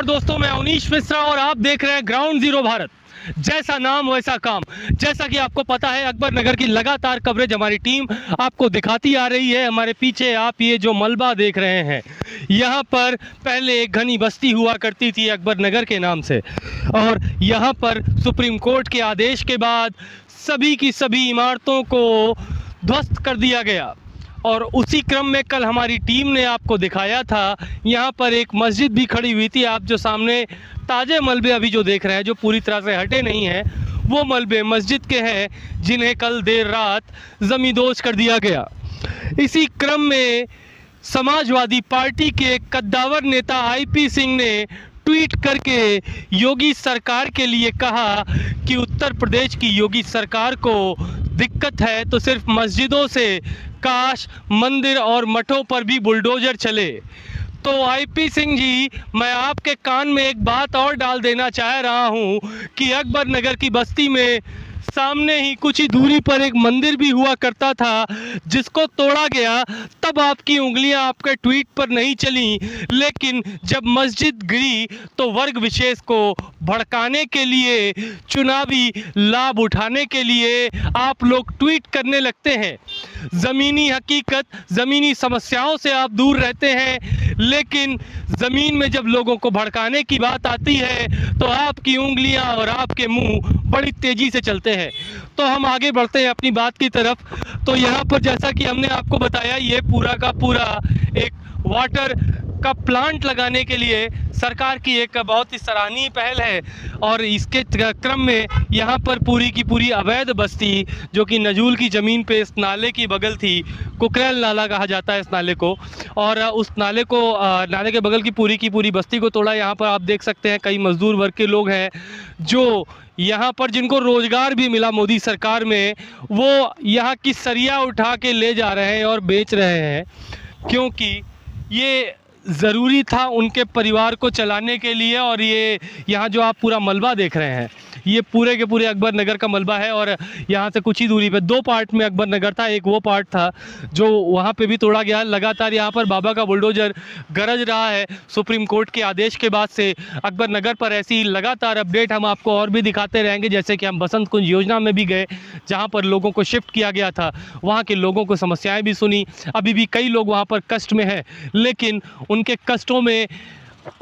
दोस्तों, मैं अवनीश मिश्रा और आप देख रहे हैं ग्राउंड जीरो भारत। जैसा नाम वैसा काम। जैसा कि आपको पता है, अकबर नगर की लगातार कवरेज हमारी टीम आपको दिखाती आ रही है। हमारे पीछे आप ये जो मलबा देख रहे हैं, यहाँ पर पहले एक घनी बस्ती हुआ करती थी अकबर नगर के नाम से, और यहाँ पर सुप्रीम कोर्ट के आदेश के बाद सभी की सभी इमारतों को ध्वस्त कर दिया गया। और उसी क्रम में कल हमारी टीम ने आपको दिखाया था, यहाँ पर एक मस्जिद भी खड़ी हुई थी। आप जो सामने ताज़े मलबे अभी जो देख रहे हैं, जो पूरी तरह से हटे नहीं हैं, वो मलबे मस्जिद के हैं जिन्हें कल देर रात ज़मींदोज़ कर दिया गया। इसी क्रम में समाजवादी पार्टी के कद्दावर नेता आईपी सिंह ने ट्वीट करके योगी सरकार के लिए कहा कि उत्तर प्रदेश की योगी सरकार को दिक्कत है तो सिर्फ मस्जिदों से, काश मंदिर और मठों पर भी बुलडोजर चले। तो आईपी सिंह जी, मैं आपके कान में एक बात और डाल देना चाह रहा हूं कि अकबर नगर की बस्ती में सामने ही कुछ ही दूरी पर एक मंदिर भी हुआ करता था जिसको तोड़ा गया। तब आपकी उंगलियां आपके ट्वीट पर नहीं चली, लेकिन जब मस्जिद गिरी तो वर्ग विशेष को भड़काने के लिए, चुनावी लाभ उठाने के लिए आप लोग ट्वीट करने लगते हैं। ज़मीनी हकीकत, ज़मीनी समस्याओं से आप दूर रहते हैं, लेकिन ज़मीन में जब लोगों को भड़काने की बात आती है तो आपकी उंगलियां और आपके मुंह बड़ी तेज़ी से चलते हैं। तो हम आगे बढ़ते हैं अपनी बात की तरफ। तो यहाँ पर जैसा कि हमने आपको बताया, ये पूरा का पूरा एक वाटर का प्लांट लगाने के लिए सरकार की एक बहुत ही सराहनीय पहल है। और इसके क्रम में यहाँ पर पूरी की पूरी अवैध बस्ती, जो कि नजूल की ज़मीन पे इस नाले की बगल थी, कुकरेल नाला कहा जाता है इस नाले को, और उस नाले के बगल की पूरी बस्ती को तोड़ा। यहाँ पर आप देख सकते हैं कई मजदूर वर्ग के लोग हैं जो यहाँ पर, जिनको रोज़गार भी मिला मोदी सरकार में, वो यहाँ की सरिया उठा के ले जा रहे हैं और बेच रहे हैं, क्योंकि ये ज़रूरी था उनके परिवार को चलाने के लिए। और ये यहाँ जो आप पूरा मलबा देख रहे हैं, ये पूरे के पूरे अकबर नगर का मलबा है। और यहाँ से कुछ ही दूरी पे दो पार्ट में अकबर नगर था, एक वो पार्ट था जो वहाँ पे भी तोड़ा गया। लगातार यहाँ पर बाबा का बुलडोजर गरज रहा है। सुप्रीम कोर्ट के आदेश के बाद से अकबर नगर पर ऐसी लगातार अपडेट हम आपको और भी दिखाते रहेंगे। जैसे कि हम बसंत कुंज योजना में भी गए, जहाँ पर लोगों को शिफ्ट किया गया था, वहाँ के लोगों को समस्याएँ भी सुनी। अभी भी कई लोग वहाँ पर कष्ट में हैं, लेकिन उनके कष्टों में,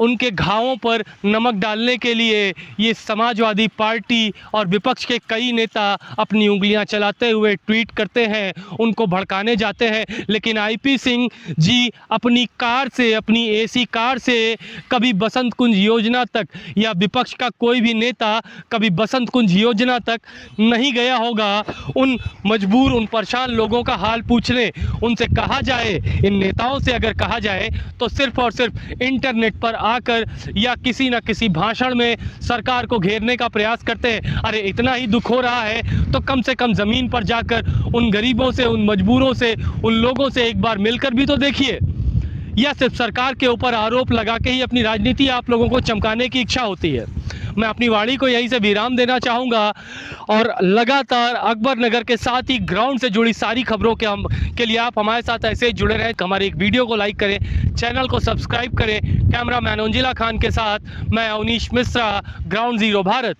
उनके घावों पर नमक डालने के लिए ये समाजवादी पार्टी और विपक्ष के कई नेता अपनी उंगलियां चलाते हुए ट्वीट करते हैं, उनको भड़काने जाते हैं। लेकिन आईपी सिंह जी अपनी कार से, अपनी एसी कार से कभी बसंत कुंज योजना तक, या विपक्ष का कोई भी नेता कभी बसंत कुंज योजना तक नहीं गया होगा उन मजबूर, उन परेशान लोगों का हाल पूछने। उनसे कहा जाए, इन नेताओं से अगर कहा जाए, तो सिर्फ और सिर्फ इंटरनेट पर आकर या किसी न किसी भाषण में सरकार को घेरने का प्रयास करते हैं। अरे इतना ही दुख हो रहा है तो कम से कम ज़मीन पर जाकर उन गरीबों से, उन मजबूरों से, उन लोगों से एक बार मिलकर भी तो देखिए। या सिर्फ सरकार के ऊपर आरोप लगा के ही अपनी राजनीति आप लोगों को चमकाने की इच्छा होती है। मैं अपनी वाणी को यहीं से विराम देना चाहूँगा, और लगातार अकबर नगर के साथ ही ग्राउंड से जुड़ी सारी खबरों के लिए आप हमारे साथ ऐसे ही जुड़े रहें। हमारे एक वीडियो को लाइक करें, चैनल को सब्सक्राइब करें। कैमरामैन अंजिला खान के साथ मैं अवनीश मिश्रा, ग्राउंड जीरो भारत।